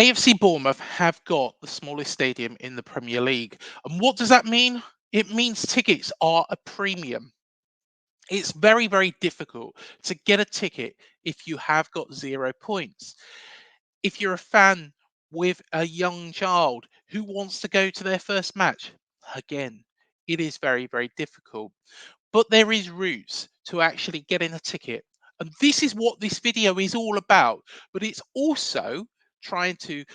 AFC Bournemouth have got the smallest stadium in the Premier League. And what does that mean? It means tickets are a premium. It's very, very difficult to get a ticket if you have got 0 points. If you're a fan with a young child who wants to go to their first match, again, it is very, very difficult. But there is routes to actually getting a ticket. And this is what this video is all about. But it's also trying to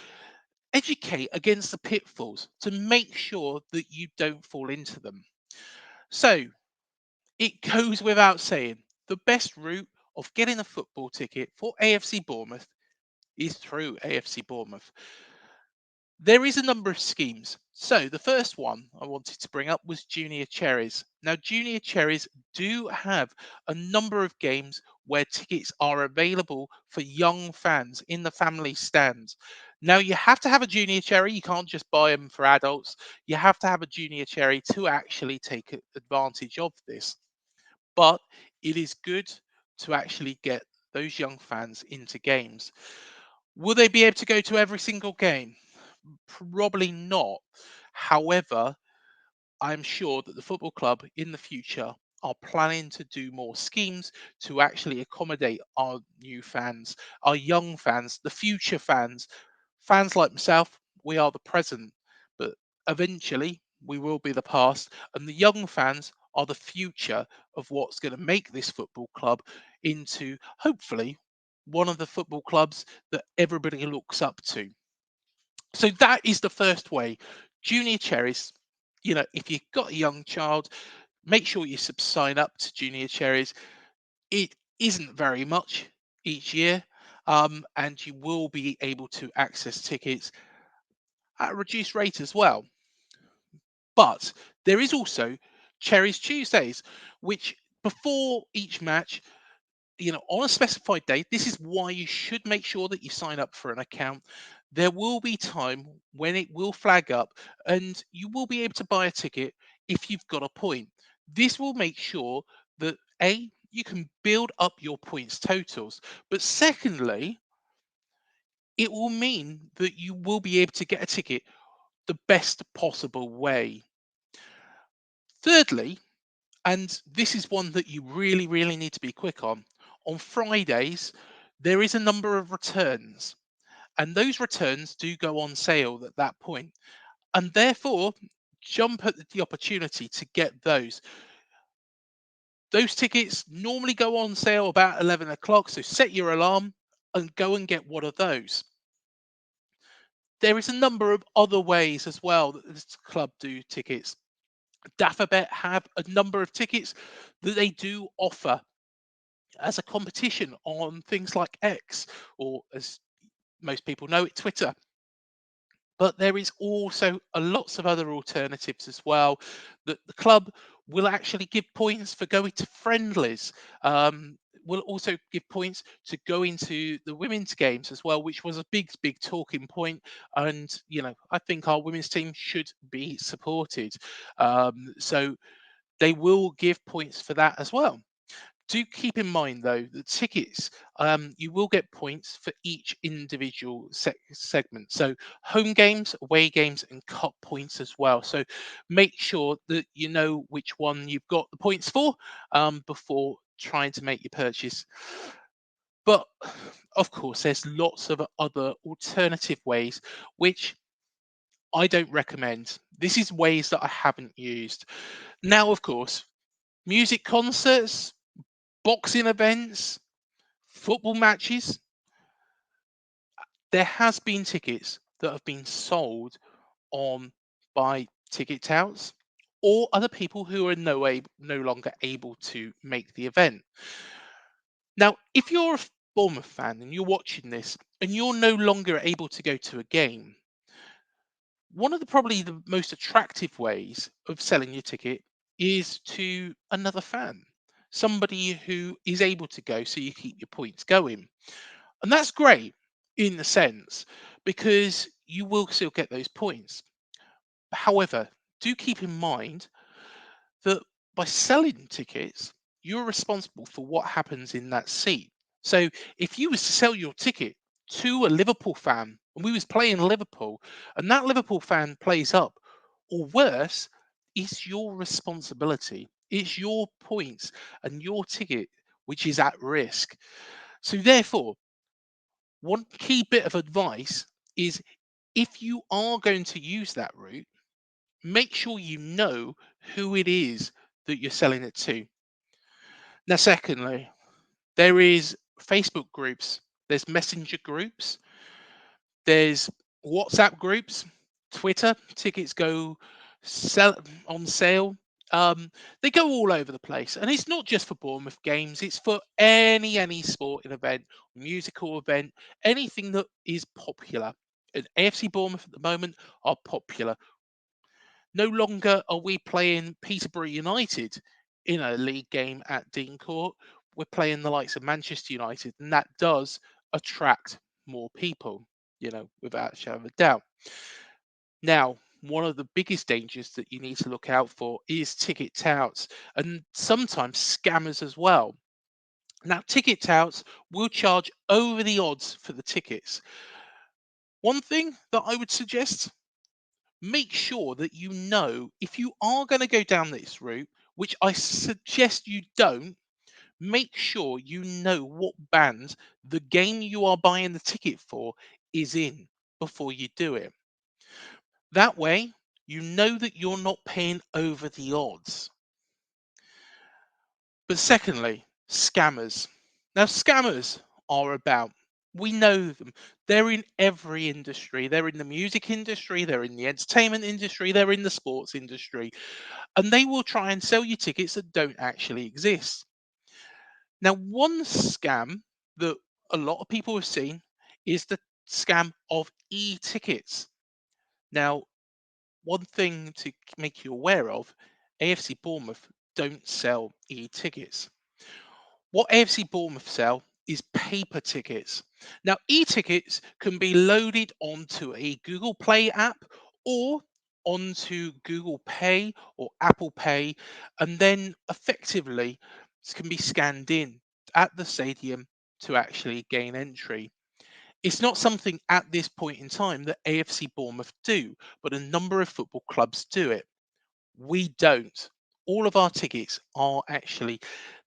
educate against the pitfalls to make sure that you don't fall into them. So it goes without saying, the best route of getting a football ticket for AFC Bournemouth is through AFC Bournemouth. There is a number of schemes. So the first one I wanted to bring up was Junior Cherries. Now, Junior Cherries do have a number of games where tickets are available for young fans in the family stands. Now, you have to have a Junior Cherry. You can't just buy them for adults. You have to have a Junior Cherry to actually take advantage of this. But it is good to actually get those young fans into games. Will they be able to go to every single game? Probably not. However, I'm sure that the football club in the future are planning to do more schemes to actually accommodate our new fans, our young fans, the future fans. Fans like myself, we are the present, but eventually we will be the past, and the young fans are the future of what's going to make this football club into hopefully one of the football clubs that everybody looks up to. So that is the first way. Junior Cherries, if you've got a young child, make sure you sign up to Junior Cherries. It isn't very much each year, and you will be able to access tickets at a reduced rate as well. But there is also Cherries Tuesdays, which before each match, on a specified date, this is why you should make sure that you sign up for an account. There will be time when it will flag up and you will be able to buy a ticket if you've got a point. This will make sure that A, you can build up your points totals, but secondly, it will mean that you will be able to get a ticket the best possible way. Thirdly, and this is one that you really, really need to be quick on Fridays, there is a number of returns, and those returns do go on sale at that point. And therefore, jump at the opportunity to get those. Those tickets normally go on sale about 11 o'clock, so set your alarm and go and get one of those. There is a number of other ways as well that this club do tickets. Daffabet have a number of tickets that they do offer as a competition on things like X, or as most people know it, Twitter. But there is also lots of other alternatives as well that the club will actually give points for going to friendlies. Will also give points to going to the women's games as well, which was a big, big talking point. And I think our women's team should be supported. So they will give points for that as well. Do keep in mind though the tickets, you will get points for each individual segment, so home games, away games, and cup points as well. So make sure that you know which one you've got the points for before trying to make your purchase. But of course there's lots of other alternative ways which I don't recommend. This is ways that I haven't used. Now, of course, music concerts, boxing events, football matches, there has been tickets that have been sold on by ticket touts or other people who are no longer able to make the event. Now, if you're a Bournemouth fan and you're watching this and you're no longer able to go to a game, one of the probably the most attractive ways of selling your ticket is to another fan, somebody who is able to go so you keep your points going. And that's great in a sense because you will still get those points. However, do keep in mind that by selling tickets, you're responsible for what happens in that seat. So if you was to sell your ticket to a Liverpool fan and we was playing Liverpool, and that Liverpool fan plays up, or worse, it's your responsibility. It's your points and your ticket which is at risk. So therefore, one key bit of advice is, if you are going to use that route, make sure you know who it is that you're selling it to. Now, secondly, there is Facebook groups, there's messenger groups, there's WhatsApp groups, Twitter. Tickets go sell on sale. They go all over the place, and it's not just for Bournemouth games. It's for any sporting event, musical event, anything that is popular. And AFC Bournemouth at the moment are popular. No longer are we playing Peterborough United in a league game at Dean Court. We're playing the likes of Manchester United, and that does attract more people, without a shadow of a doubt. Now, one of the biggest dangers that you need to look out for is ticket touts and sometimes scammers as well. Now, ticket touts will charge over the odds for the tickets. One thing that I would suggest, make sure that you know, if you are going to go down this route, which I suggest you don't, make sure you know what band the game you are buying the ticket for is in before you do it. That way, you know that you're not paying over the odds. But secondly, scammers. Now, scammers are about, we know them. They're in every industry. They're in the music industry, they're in the entertainment industry, they're in the sports industry, and they will try and sell you tickets that don't actually exist. Now, one scam that a lot of people have seen is the scam of e-tickets. Now, one thing to make you aware of, AFC Bournemouth don't sell e-tickets. What AFC Bournemouth sell is paper tickets. Now, e-tickets can be loaded onto a Google Play app or onto Google Pay or Apple Pay, and then effectively can be scanned in at the stadium to actually gain entry. It's not something at this point in time that AFC Bournemouth do, but a number of football clubs do it. We don't. All of our tickets are actually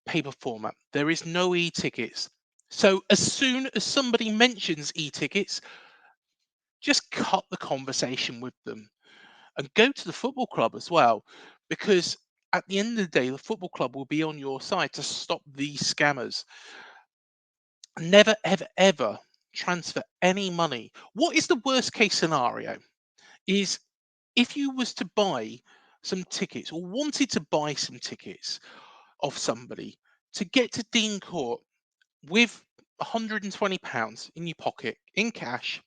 paper format. There is no e-tickets. So as soon as somebody mentions e-tickets, just cut the conversation with them and go to the football club as well, because at the end of the day, the football club will be on your side to stop these scammers. Never, ever, ever transfer any money. What is the worst case scenario? Is if you was to buy some tickets or wanted to buy some tickets of somebody to get to Dean Court with £120 in your pocket in cash,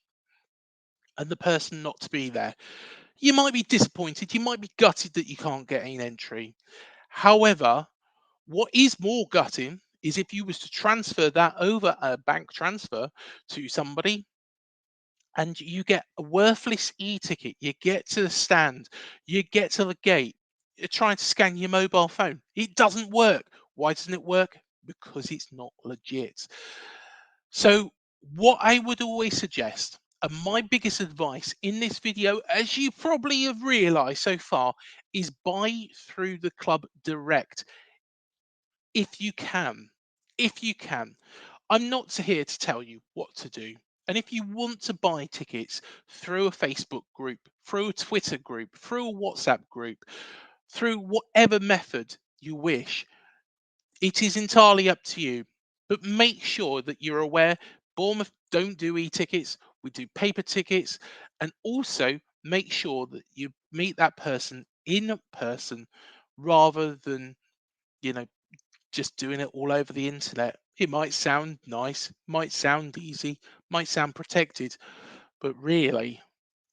and the person not to be there, you might be disappointed, you might be gutted that you can't get an entry. However, what is more gutting is if you was to transfer that over a bank transfer to somebody, and you get a worthless e-ticket. You get to the stand, you get to the gate, you're trying to scan your mobile phone. It doesn't work. Why doesn't it work? Because it's not legit. So what I would always suggest, and my biggest advice in this video, as you probably have realized so far, is buy through the club direct if you can. If you can. I'm not here to tell you what to do. And if you want to buy tickets through a Facebook group, through a Twitter group, through a WhatsApp group, through whatever method you wish, it is entirely up to you. But make sure that you're aware Bournemouth don't do e-tickets, we do paper tickets, and also make sure that you meet that person in person rather than, you know, just doing it all over the internet. It might sound nice, might sound easy, might sound protected, but really,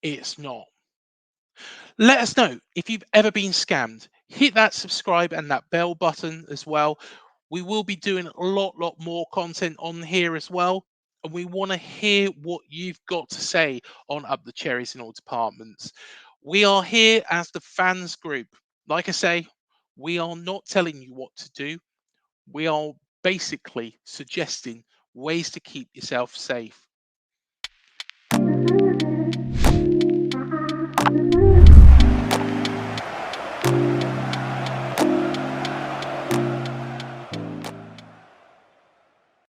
it's not. Let us know if you've ever been scammed. Hit that subscribe and that bell button as well. We will be doing a lot more content on here as well. And we want to hear what you've got to say on Up the Cherries in all departments. We are here as the fans group. Like I say, we are not telling you what to do. We are basically suggesting ways to keep yourself safe.